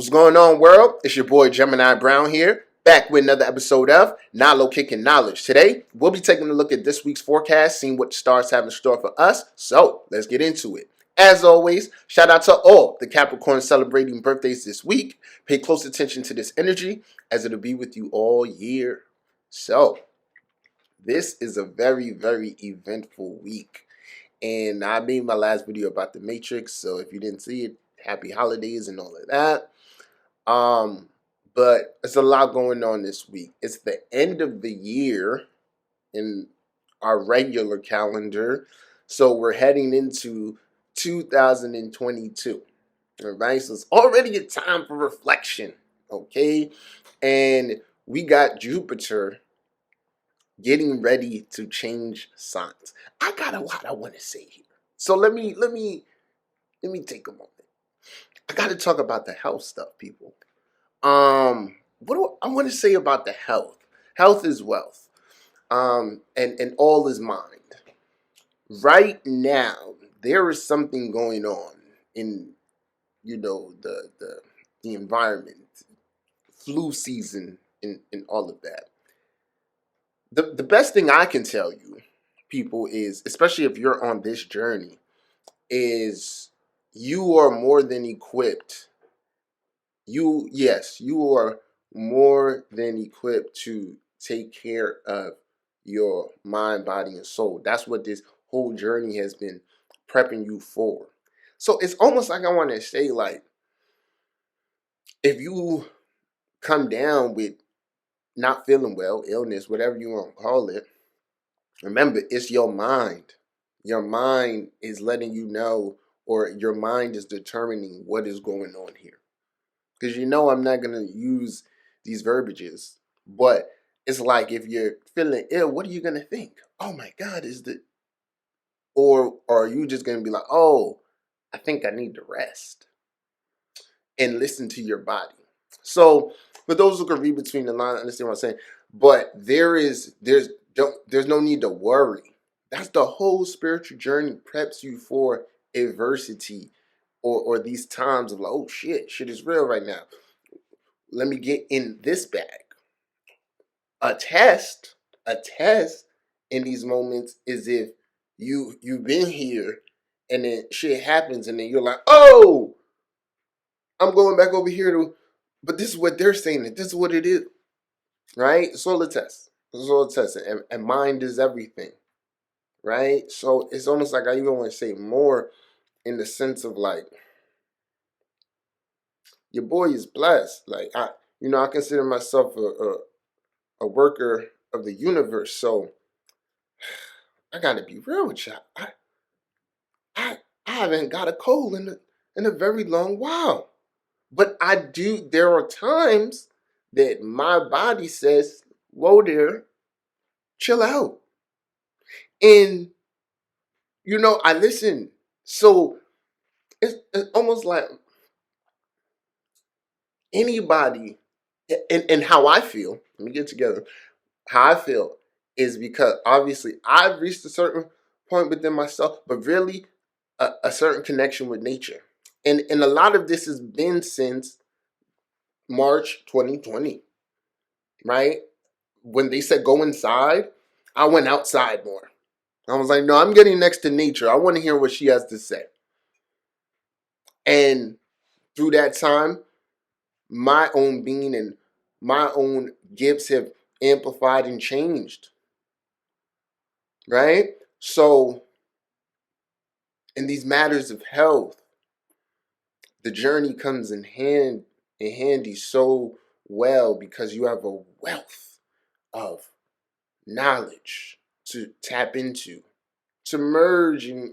What's going on, world? It's your boy Gemini Brown here, back with another episode of Nalo Kicking Knowledge. Today, we'll be taking a look at this week's forecast, seeing what the stars have in store for us. So, let's get into it. As always, shout out to all the Capricorns celebrating birthdays this week. Pay close attention to this energy, as it'll be with you all year. So, this is a very, very eventful week. And I made my last video about the Matrix, so if you didn't see it, happy holidays and all of that. But there's a lot going on this week. It's the end of the year in our regular calendar, so we're heading into 2022. All right, so it's already a time for reflection, okay? And we got Jupiter getting ready to change signs. I got a lot I want to say here, so let me take a moment. I got to talk about the health stuff, people. What do I want to say about the health? Health is wealth, and all is mind. Right now, there is something going on in, the environment, flu season, and all of that. The best thing I can tell you, people, is, especially if you're on this journey, is you are more than equipped. You are more than equipped to take care of your mind, body, and soul. That's what this whole journey has been prepping you for. So it's almost like I want to say, like, if you come down with not feeling well, illness, whatever you want to call it, remember, it's your mind. Your mind is letting you know, or your mind is determining what is going on here. Because I'm not going to use these verbiages, but it's like, if you're feeling ill, what are you going to think? Oh my God, or are you just going to be like, oh, I think I need to rest and listen to your body. So for those who can read between the lines, understand what I'm saying, but there's no need to worry. That's the whole spiritual journey, preps you for adversity, or these times of like, oh shit is real right now. Let me get in this bag. A test in these moments is if you've been here and then shit happens and then you're like, oh, I'm going back over here but this is what they're saying, that this is what it is, right? It's all a test. And mind is everything, right? So it's almost like I even want to say more in the sense of like, your boy is blessed. Like, I consider myself a worker of the universe. So I gotta be real with y'all. I haven't got a cold in a very long while. But there are times that my body says, whoa there, chill out. And I listen. So it's almost like anybody, and how I feel, let me get together, how I feel is because obviously I've reached a certain point within myself, but really a certain connection with nature. And a lot of this has been since March 2020, right? When they said go inside, I went outside more. I was like, no, I'm getting next to nature. I want to hear what she has to say. And through that time, my own being and my own gifts have amplified and changed, right? So in these matters of health, the journey comes in handy so well, because you have a wealth of knowledge to tap into, to merge, and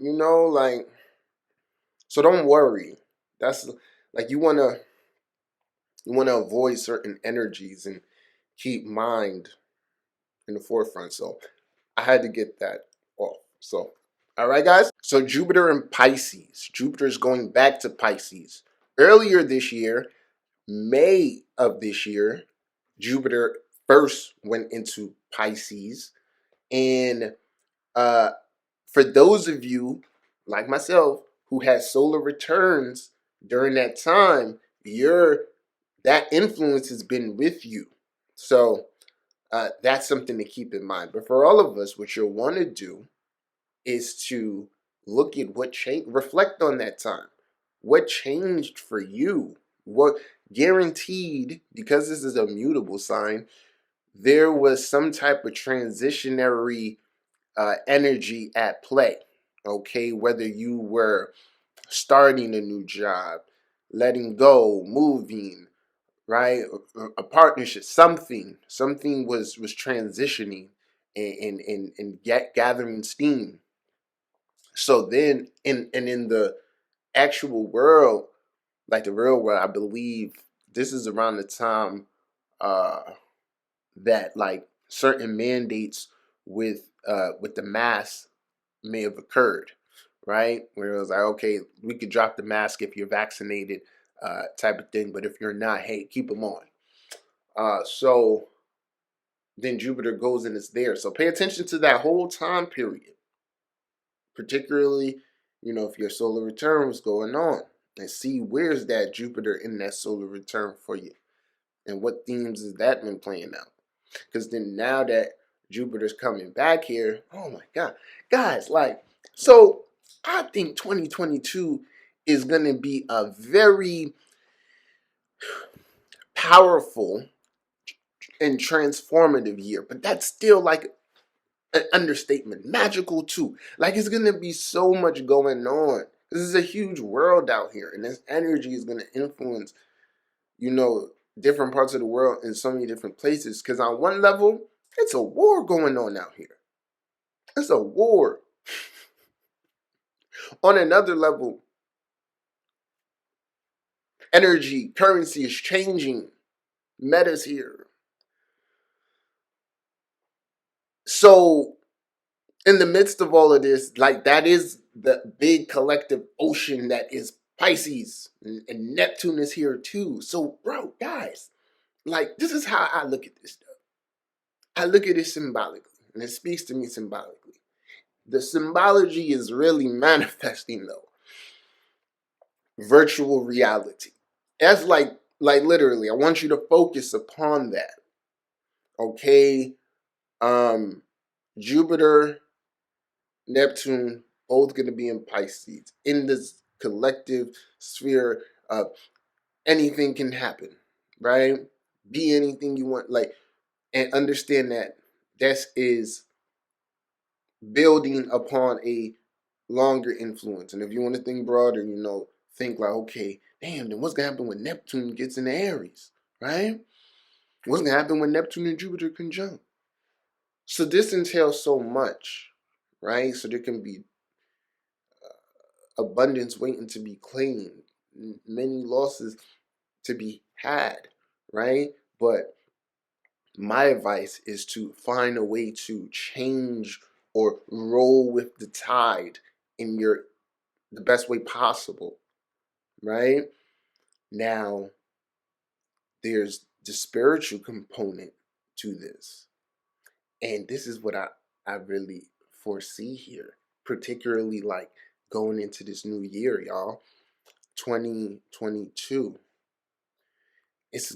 so don't worry. That's like, you want to avoid certain energies and keep mind in the forefront. So I had to get that off. So, all right, guys. So Jupiter in Pisces. Jupiter is going back to Pisces. Earlier this year, May of this year, Jupiter first went into Pisces. And for those of you, like myself, who had solar returns during that time, your that influence has been with you. So that's something to keep in mind. But for all of us, what you'll want to do is to look at what changed, reflect on that time. What changed for you? What guaranteed, because this is a mutable sign, there was some type of transitionary energy at play. Okay, whether you were starting a new job, letting go, moving, right, a partnership, something was transitioning and gathering steam. So then in the actual world, like the real world, I believe this is around the time uh that like certain mandates with the mask may have occurred, right? Where it was like, okay, we could drop the mask if you're vaccinated, type of thing, but if you're not, hey, keep them on. So then Jupiter goes and it's there. So pay attention to that whole time period, particularly, if your solar return was going on, and see where's that Jupiter in that solar return for you, and what themes has that been playing out. Because then now that Jupiter's coming back here, oh my God, guys, like, so I think 2022 is going to be a very powerful and transformative year, but that's still like an understatement. Magical too. Like, it's going to be so much going on. This is a huge world out here, and this energy is going to influence, different parts of the world in so many different places. Because on one level, it's a war going on out here. It's a war. On another level, energy, currency is changing. Meta's here. So, in the midst of all of this, like, that is the big collective ocean that is Pisces. And Neptune is here too. So, bro, guys, like, this is how I look at this stuff. I look at it symbolically, and it speaks to me symbolically. The symbology is really manifesting, though, virtual reality. That's like literally, I want you to focus upon that. Okay? Jupiter, Neptune, both going to be in Pisces. In this collective sphere of anything can happen, right? Be anything you want, like, and understand that this is building upon a longer influence. And if you want to think broader, think like, okay, damn, then what's going to happen when Neptune gets into Aries, right? What's going to happen when Neptune and Jupiter conjunct? So this entails so much, right? So there can be abundance waiting to be claimed, many losses to be had, right? But my advice is to find a way to change or roll with the tide in the best way possible, right? Now, there's the spiritual component to this. And this is what I really foresee here, particularly like going into this new year, y'all. 2022. This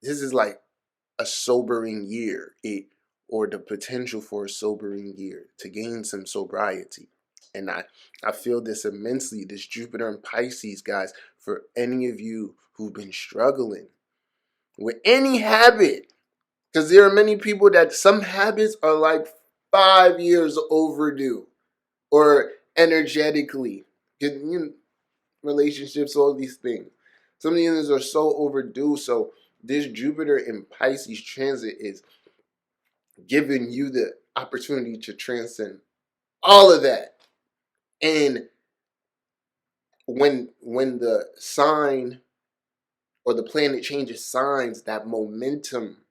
is like a sobering year, or the potential for a sobering year to gain some sobriety. And I feel this immensely, this Jupiter and Pisces, guys, for any of you who've been struggling with any habit. Because there are many people that some habits are like 5 years overdue, or energetically, relationships, all these things. Some of these are so overdue. So this Jupiter in Pisces transit is giving you the opportunity to transcend all of that. And when the sign or the planet changes signs, that momentum,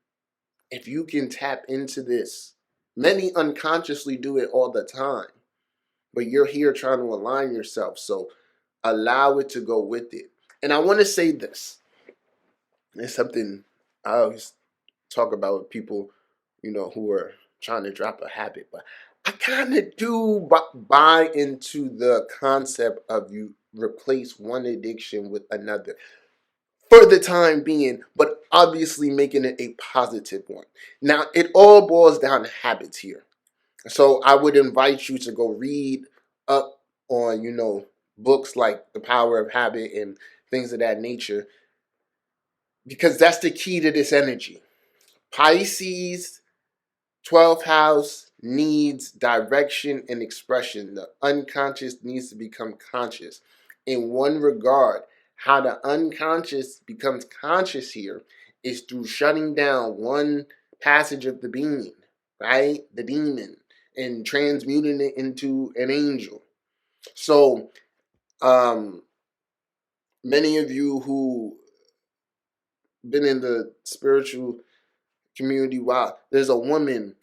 if you can tap into this, many unconsciously do it all the time, but you're here trying to align yourself. So allow it to go with it. And I want to say this. It's something I always talk about with people, who are trying to drop a habit. But I kind of do buy into the concept of you replace one addiction with another. for the time being, but obviously making it a positive one. Now, it all boils down to habits here. So I would invite you to go read up on, books like The Power of Habit and things of that nature, because that's the key to this energy. Pisces, 12th house needs direction and expression. The unconscious needs to become conscious. In one regard, how the unconscious becomes conscious here is through shutting down one passage of the being, right? The demon, and transmuting it into an angel. So, many of you who been in the spiritual community, wow, there's a woman,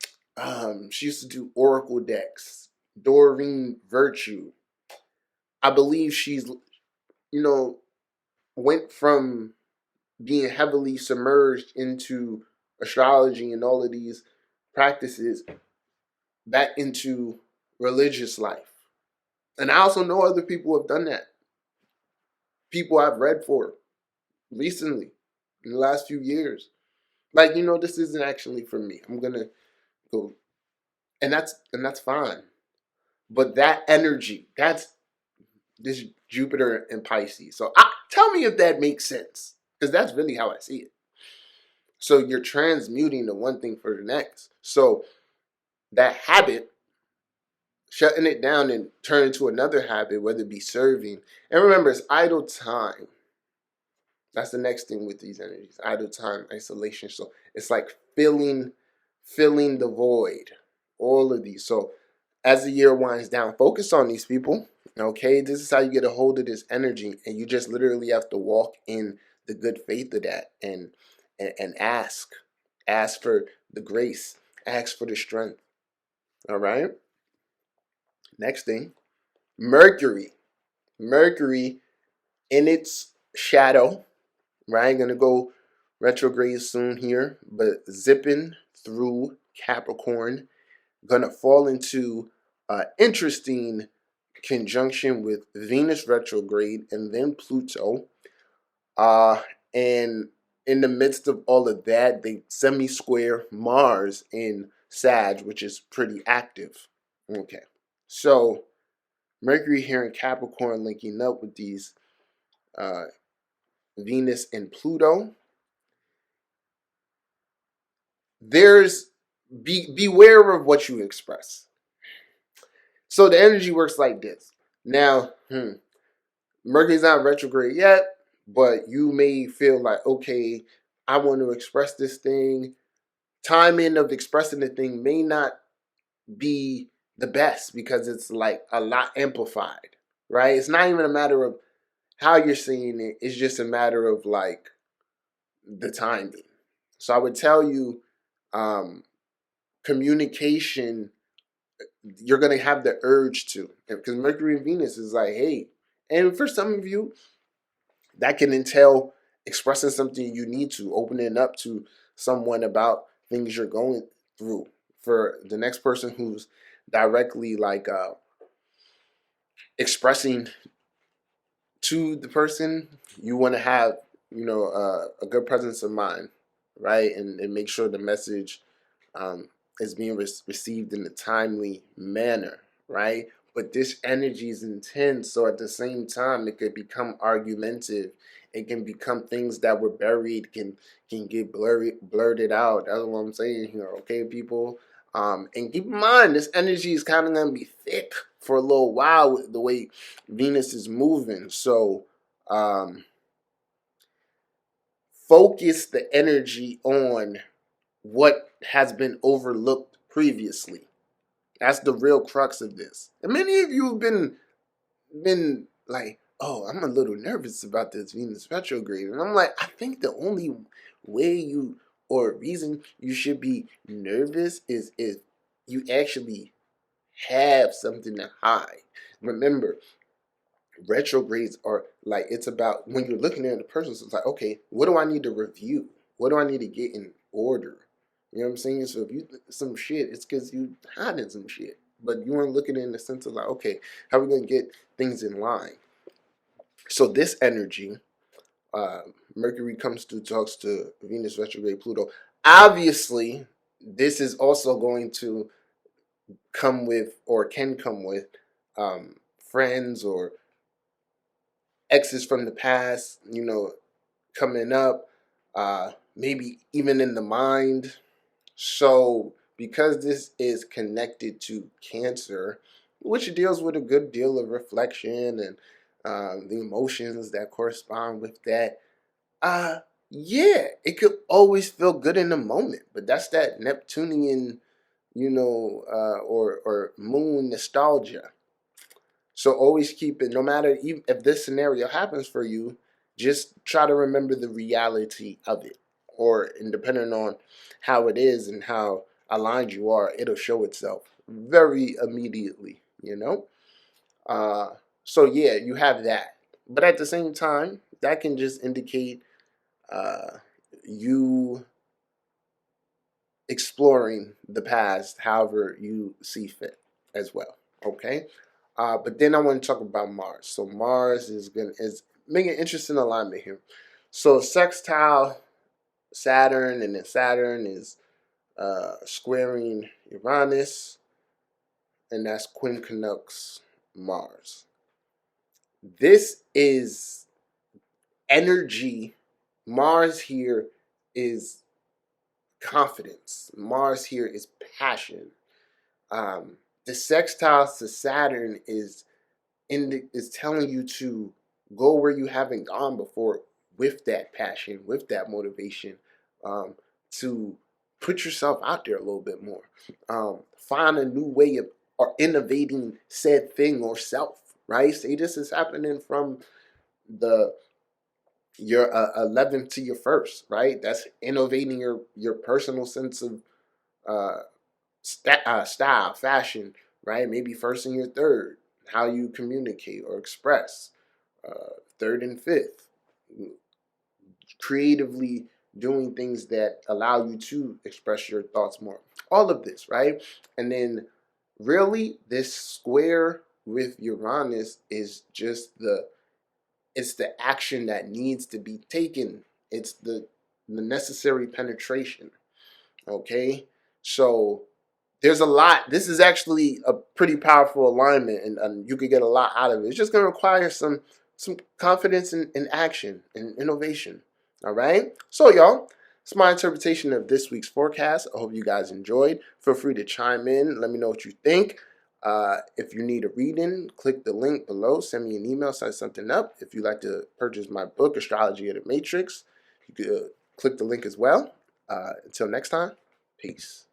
she used to do oracle decks, Doreen Virtue. I believe she's, went from being heavily submerged into astrology and all of these practices back into religious life. And I also know other people have done that. People I've read for recently, in the last few years. Like, this isn't actually for me. I'm gonna go, and that's fine. But that energy, that's this Jupiter and Pisces. So tell me if that makes sense, because that's really how I see it. So you're transmuting the one thing for the next. So that habit, shutting it down and turn into another habit, whether it be serving. And remember, it's idle time. That's the next thing with these energies. Idle time, isolation. So it's like filling the void. All of these. So as the year winds down, focus on these people. Okay, this is how you get a hold of this energy, and you just literally have to walk in the good faith of that, and ask for the grace, ask for the strength. All right. Next thing, Mercury in its shadow, right? Gonna go retrograde soon here, but zipping through Capricorn, gonna fall into interesting conjunction with Venus retrograde and then Pluto. And in the midst of all of that, they semi-square Mars in Sag, which is pretty active. Okay. So Mercury here in Capricorn linking up with these Venus and Pluto. Beware of what you express. So the energy works like this. Now, Mercury's not retrograde yet, but you may feel like, okay, I want to express this thing. Timing of expressing the thing may not be the best because it's like a lot amplified, right? It's not even a matter of how you're seeing it. It's just a matter of like the timing. So I would tell you, communication, you're going to have the urge to, because Mercury and Venus is like, hey, and for some of you, that can entail expressing something you need to, opening up to someone about things you're going through. For the next person who's directly like expressing to the person, you want to have, a good presence of mind, right? And make sure the message is being received in a timely manner, right? But this energy is intense, so at the same time, it could become argumentative. It can become things that were buried can get blurted out. That's what I'm saying here, okay, people? And keep in mind, this energy is kind of going to be thick for a little while with the way Venus is moving. So focus the energy on what has been overlooked previously. That's the real crux of this. And many of you have been like, oh, I'm a little nervous about this Venus retrograde. And I'm like, I think the only way or reason you should be nervous is if you actually have something to hide. Remember, retrogrades are like, it's about when you're looking at the person, so it's like, okay, what do I need to review? What do I need to get in order? You know what I'm saying? So if you some shit, it's because you hiding some shit. But you weren't looking in the sense of like, okay, how are we going to get things in line? So this energy, Mercury comes through, talks to Venus retrograde Pluto. Obviously, this is also going to come with, or can come with, friends or exes from the past, coming up, maybe even in the mind. So, because this is connected to Cancer, which deals with a good deal of reflection and the emotions that correspond with that, yeah, it could always feel good in the moment, but that's that Neptunian, or moon nostalgia. So always keep it, no matter if this scenario happens for you, just try to remember the reality of it. Or, and depending on how it is and how aligned you are, it'll show itself very immediately. Uh, so yeah, you have that. But at the same time, that can just indicate you exploring the past however you see fit as well. Okay. But then I want to talk about Mars. So Mars is making an interesting alignment here. So sextile Saturn, and then Saturn is squaring Uranus, and that's 𝐴𝐴 Mars. This is energy. Mars here is confidence. Mars here is passion. The sextile to Saturn is telling you to go where you haven't gone before with that passion, with that motivation, to put yourself out there a little bit more. Find a new way of or innovating said thing or self, right? Say this is happening from your 11th to your 1st, right? That's innovating your personal sense of style, fashion, right? Maybe 1st and your 3rd, how you communicate or express. 3rd and 5th, creatively doing things that allow you to express your thoughts more. All of this, right? And then really this square with Uranus is just it's the action that needs to be taken. It's the necessary penetration. Okay? So there's a lot. This is actually a pretty powerful alignment, and you could get a lot out of it. It's just going to require some confidence in action and innovation. All right? So, y'all, it's my interpretation of this week's forecast. I hope you guys enjoyed. Feel free to chime in. Let me know what you think. If you need a reading, click the link below. Send me an email, set something up. If you'd like to purchase my book, Astrology of the Matrix, you could click the link as well. Until next time, peace.